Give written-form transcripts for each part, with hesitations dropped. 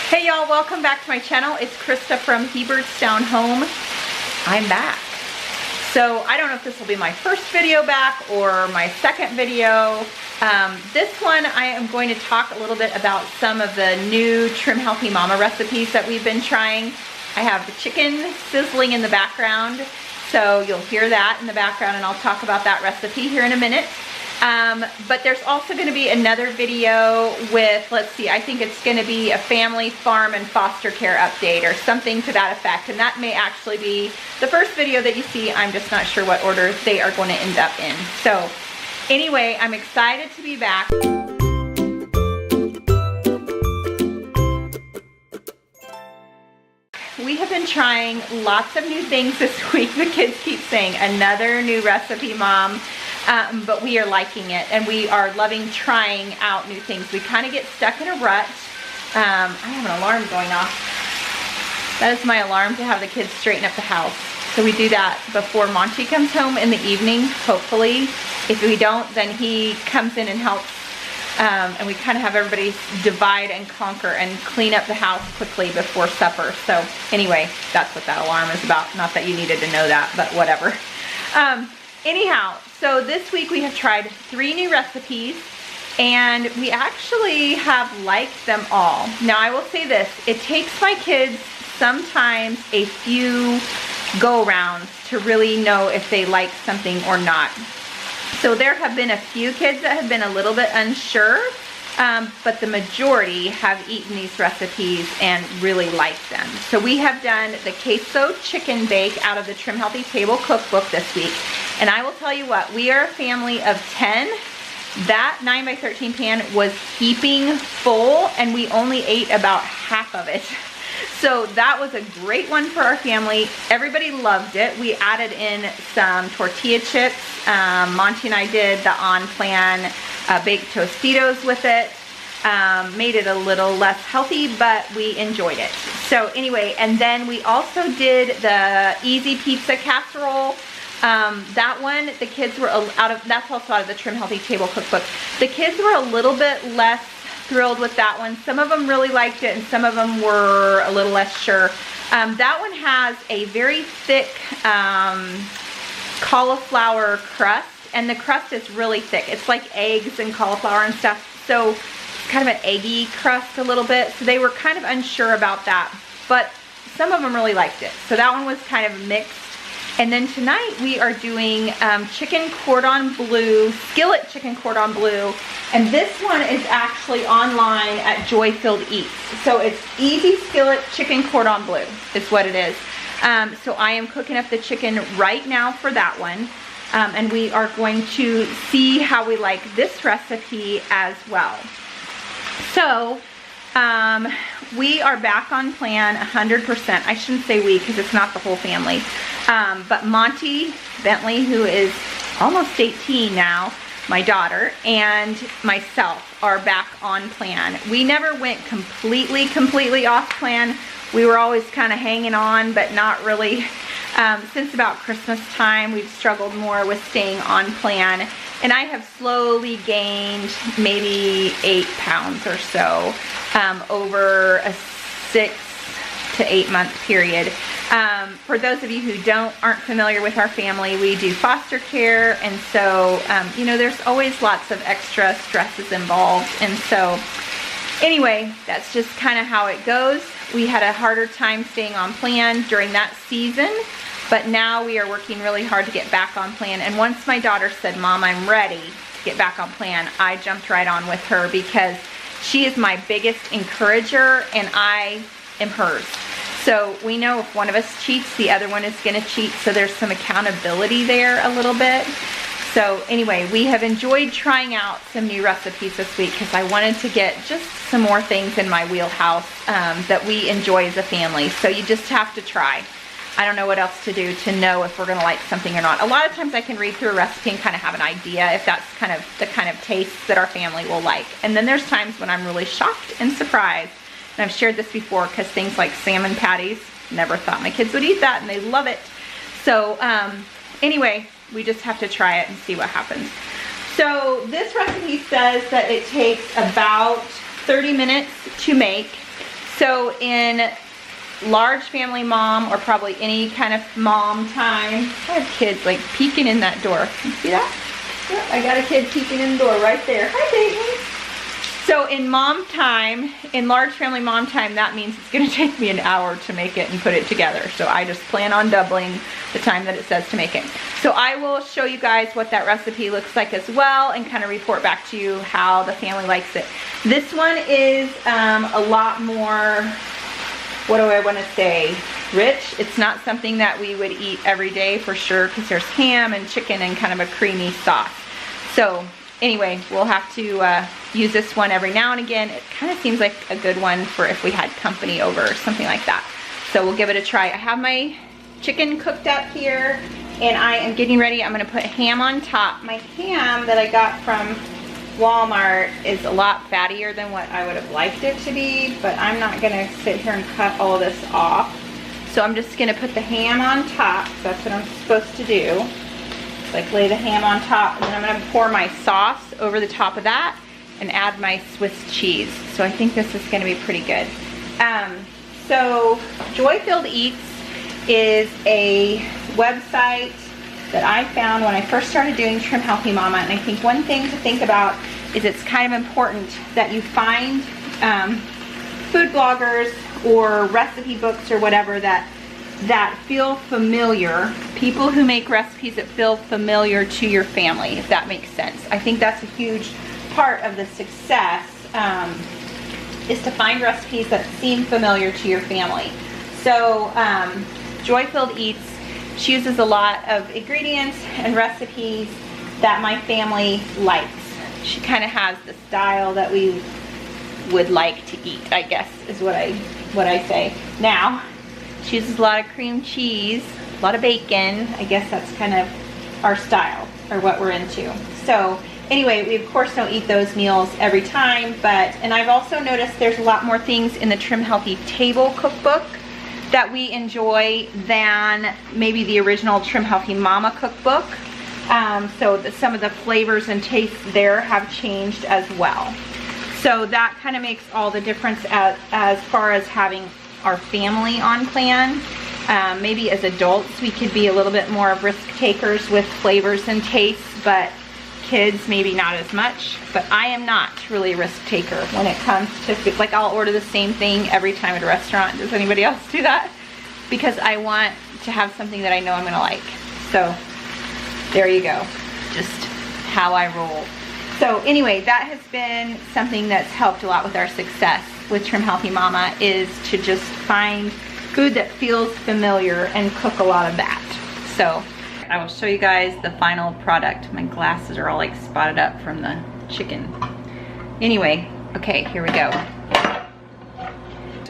Hey y'all, welcome back to my channel. It's Krista from Hebertstown Home. I'm back. So I don't know if this will be my first video back or my second video. This one I am going to talk a little bit about some of the new Trim Healthy Mama recipes that we've been trying. I have the chicken sizzling in the background, so you'll hear that in the background, and I'll talk about that recipe here in a minute. But there's also going to be another video with, let's see, I think it's going to be a family farm and foster care update or something to that effect, and that may actually be the first video that you see. I'm just not sure what order they are going to end up in. So anyway, I'm excited to be back. We have been trying lots of new things this week. The kids keep saying, another new recipe, Mom. But we are liking it, and we are loving trying out new things. We kind of get stuck in a rut. I have an alarm going off. That is my alarm to have the kids straighten up the house. So we do that before Monty comes home in the evening, hopefully. If we don't, then he comes in and helps. And we kind of have everybody divide and conquer and clean up the house quickly before supper. So anyway, that's what that alarm is about. Not that you needed to know that, but whatever. Anyhow, so this week we have tried 3 new recipes, and we actually have liked them all. Now I will say this, it takes my kids sometimes a few go-arounds to really know if they like something or not. So there have been a few kids that have been a little bit unsure, but the majority have eaten these recipes and really liked them. So we have done the queso chicken bake out of the Trim Healthy Table Cookbook this week. And I will tell you what, we are a family of 10. That 9x13 pan was heaping full, and we only ate about half of it. So that was a great one for our family. Everybody loved it. We added in some tortilla chips. Monty and I did the on-plan baked Tostitos with it. Made it a little less healthy, but we enjoyed it. So anyway, and then we also did the easy pizza casserole. That one, the kids were that's also out of the Trim Healthy Table Cookbook. The kids were a little bit less thrilled with that one. Some of them really liked it, and some of them were a little less sure. That one has a very thick cauliflower crust, and the crust is really thick. It's like eggs and cauliflower and stuff, so it's kind of an eggy crust a little bit. So they were kind of unsure about that, but some of them really liked it. So that one was kind of mixed. And then tonight we are doing chicken cordon bleu, skillet chicken cordon bleu. And this one is actually online at Joy Filled Eats. So it's easy skillet chicken cordon bleu is what it is. So I am cooking up the chicken right now for that one. And we are going to see how we like this recipe as well. So we are back on plan 100%. I shouldn't say we, because it's not the whole family. But Monty Bentley, who is almost 18 now, my daughter, and myself are back on plan. We never went completely off plan. We were always kind of hanging on, but not really. Since about Christmas time, we've struggled more with staying on plan. And I have slowly gained maybe 8 pounds or so over a 6 to 8 month period. For those of you who aren't familiar with our family, we do foster care, and so you know, there's always lots of extra stresses involved. And so anyway, that's just kind of how it goes. We had a harder time staying on plan during that season, but now we are working really hard to get back on plan. And once my daughter said, Mom, I'm ready to get back on plan, I jumped right on with her, because she is my biggest encourager and I am hers. So we know if one of us cheats, the other one is going to cheat. So there's some accountability there a little bit. So anyway, we have enjoyed trying out some new recipes this week, because I wanted to get just some more things in my wheelhouse that we enjoy as a family. So you just have to try. I don't know what else to do to know if we're going to like something or not. A lot of times I can read through a recipe and kind of have an idea if that's kind of the kind of taste that our family will like. And then there's times when I'm really shocked and surprised. And I've shared this before, because things like salmon patties, never thought my kids would eat that, and they love it. So anyway, we just have to try it and see what happens. So this recipe says that it takes about 30 minutes to make. So in large family mom, or probably any kind of mom time, I have kids like peeking in that door. You see that? Yep, I got a kid peeking in the door right there. Hi, baby. So in mom time, in large family mom time, that means it's gonna take me an hour to make it and put it together. So I just plan on doubling the time that it says to make it. So I will show you guys what that recipe looks like as well, and kind of report back to you how the family likes it. This one is a lot more, what do I wanna say, rich. It's not something that we would eat every day for sure, because there's ham and chicken and kind of a creamy sauce. So anyway, we'll have to use this one every now and again. It kind of seems like a good one for if we had company over or something like that. So we'll give it a try. I have my chicken cooked up here, and I am getting ready. I'm gonna put ham on top. My ham that I got from Walmart is a lot fattier than what I would have liked it to be, but I'm not gonna sit here and cut all this off. So I'm just gonna put the ham on top. So that's what I'm supposed to do. Like lay the ham on top, and then I'm gonna pour my sauce over the top of that and add my Swiss cheese. So I think this is gonna be pretty good. So Joy Filled Eats is a website that I found when I first started doing Trim Healthy Mama, and I think one thing to think about is it's kind of important that you find food bloggers or recipe books or whatever that feel familiar, people who make recipes that feel familiar to your family, if that makes sense. I think that's a huge part of the success, is to find recipes that seem familiar to your family. So Joy Filled Eats, she uses a lot of ingredients and recipes that my family likes. She kind of has the style that we would like to eat, I guess, is what I say. Now, she uses a lot of cream cheese, a lot of bacon. I guess that's kind of our style, or what we're into. So anyway, we of course don't eat those meals every time, and I've also noticed there's a lot more things in the Trim Healthy Table Cookbook that we enjoy than maybe the original Trim Healthy Mama Cookbook. So some of the flavors and tastes there have changed as well. So that kind of makes all the difference as far as having our family on plan. Maybe as adults we could be a little bit more of risk takers with flavors and tastes, but kids maybe not as much. But I am not really a risk taker when it comes to food. Like, I'll order the same thing every time at a restaurant. Does anybody else do that? Because I want to have something that I know I'm gonna like. So there you go, just how I roll. So anyway, that has been something that's helped a lot with our success with Trim Healthy Mama, is to just find food that feels familiar and cook a lot of that. So I will show you guys the final product. My glasses are all like spotted up from the chicken. Anyway, okay, here we go.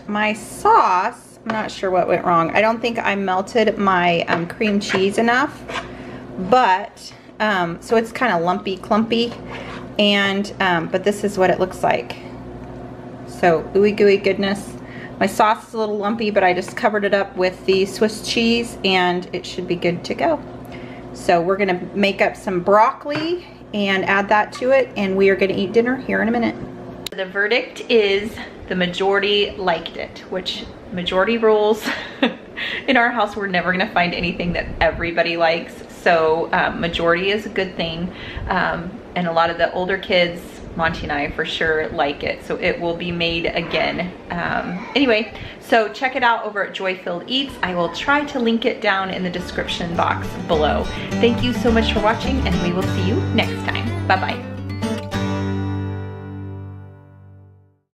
My sauce, I'm not sure what went wrong. I don't think I melted my cream cheese enough, but so it's kind of lumpy, clumpy, and but this is what it looks like. So ooey gooey goodness. My sauce is a little lumpy, but I just covered it up with the Swiss cheese and it should be good to go. So we're gonna make up some broccoli and add that to it, and we are gonna eat dinner here in a minute. The verdict is the majority liked it, which majority rules. In our house, we're never gonna find anything that everybody likes. So majority is a good thing. And a lot of the older kids, Monty and I for sure like it, so it will be made again. Anyway, so check it out over at Joy Filled Eats. I will try to link it down in the description box below. Thank you so much for watching, and we will see you next time. Bye-bye.